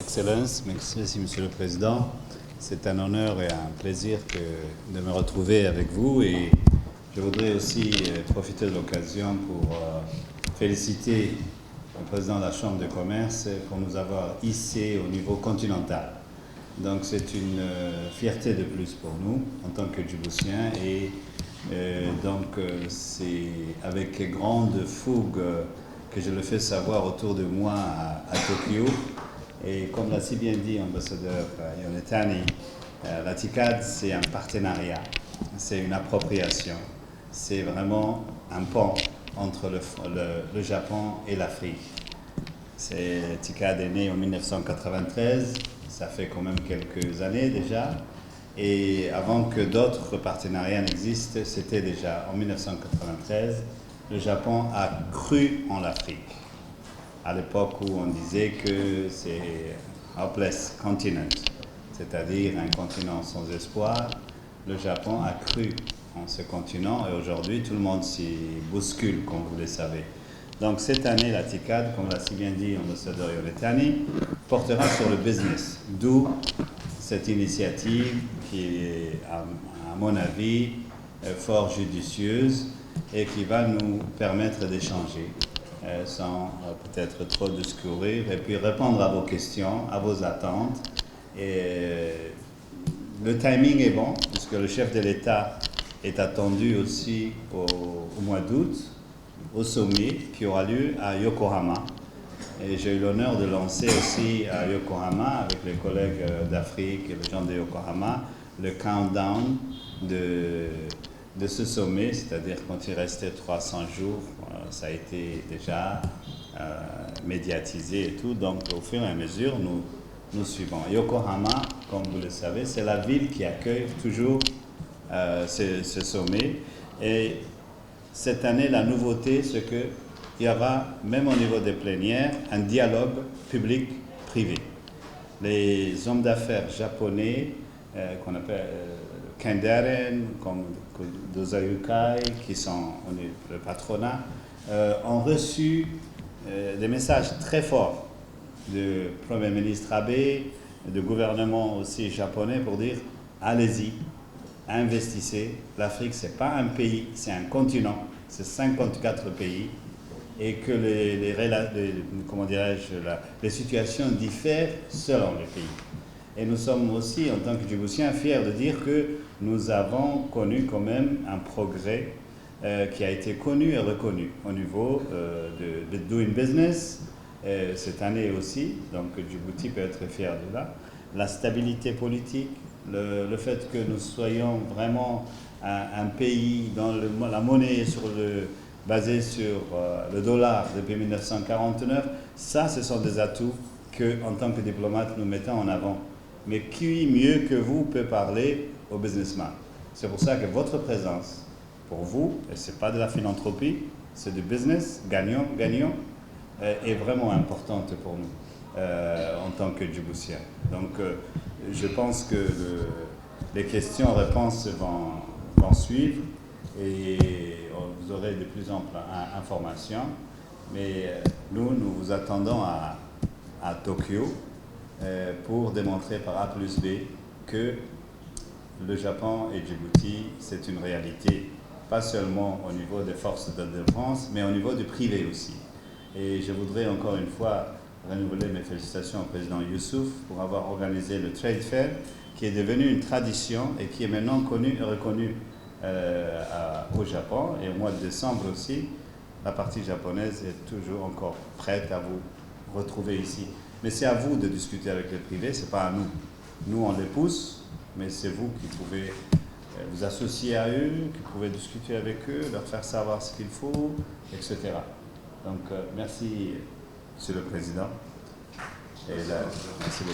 Excellence, merci Monsieur le Président. C'est un honneur et un plaisir de me retrouver avec vous et je voudrais aussi profiter de l'occasion pour féliciter le Président de la Chambre de commerce pour nous avoir hissé au niveau continental. Donc c'est une fierté de plus pour nous en tant que Djiboutiens et c'est avec grande fougue que je le fais savoir autour de moi à Tokyo. Et comme l'a si bien dit l'ambassadeur Yonetani, la TICAD, c'est un partenariat, c'est une appropriation, c'est vraiment un pont entre le Japon et l'Afrique. TICAD est né en 1993, ça fait quand même quelques années déjà, et avant que d'autres partenariats n'existent, c'était déjà en 1993, le Japon a cru en l'Afrique. À l'époque où on disait que c'est hopeless continent, c'est-à-dire un continent sans espoir, le Japon a cru en ce continent et aujourd'hui tout le monde s'y bouscule, comme vous le savez. Donc cette année, la TICAD, comme l'a si bien dit l'ambassadeur Yonetani, portera sur le business, d'où cette initiative qui est, à mon avis, fort judicieuse et qui va nous permettre d'échanger sans peut-être trop discourir et puis répondre à vos questions, à vos attentes. Et le timing est bon puisque le chef de l'État est attendu aussi au mois d'août au sommet qui aura lieu à Yokohama. Et j'ai eu l'honneur de lancer aussi à Yokohama avec les collègues d'Afrique et les gens de Yokohama le countdown de ce sommet, c'est-à-dire quand il restait 300 jours, ça a été déjà médiatisé et tout, donc au fur et à mesure, nous suivons. Yokohama, comme vous le savez, c'est la ville qui accueille toujours ce sommet. Et cette année, la nouveauté, c'est qu'il y aura, même au niveau des plénières, un dialogue public-privé. Les hommes d'affaires japonais, qu'on appelle Kendaren, comme Dozayukai, qui sont le patronat, ont reçu des messages très forts du Premier ministre Abe, du gouvernement aussi japonais pour dire allez-y, investissez. L'Afrique, ce n'est pas un pays, c'est un continent, c'est 54 pays, et que les situations diffèrent selon les pays. Et nous sommes aussi, en tant que Djiboutiens, fiers de dire que nous avons connu quand même un progrès qui a été connu et reconnu au niveau de doing business cette année aussi. Donc Djibouti peut être fier de là. La stabilité politique, le fait que nous soyons vraiment un pays dont la monnaie est basée sur le dollar depuis 1949, ça, ce sont des atouts que, en tant que diplomate, nous mettons en avant. Mais qui mieux que vous peut parler aux businessmen? C'est pour ça que votre présence, pour vous, et ce n'est pas de la philanthropie, c'est du business, gagnant, est vraiment importante pour nous en tant que Djiboutiens. Donc, je pense que les questions-réponses vont suivre et vous aurez de plus amples informations. Mais nous vous attendons à Tokyo pour démontrer par A plus B que le Japon et Djibouti, c'est une réalité, pas seulement au niveau des forces de défense, mais au niveau du privé aussi. Et je voudrais encore une fois renouveler mes félicitations au président Youssouf pour avoir organisé le Trade Fair, qui est devenu une tradition et qui est maintenant connu et reconnu au Japon. Et au mois de décembre aussi, la partie japonaise est toujours encore prête à vous retrouver ici. Mais c'est à vous de discuter avec les privés, ce n'est pas à nous. Nous, on les pousse, mais c'est vous qui pouvez vous associer à eux, qui pouvez discuter avec eux, leur faire savoir ce qu'il faut, etc. Donc, merci, Monsieur le Président. Et là, merci beaucoup.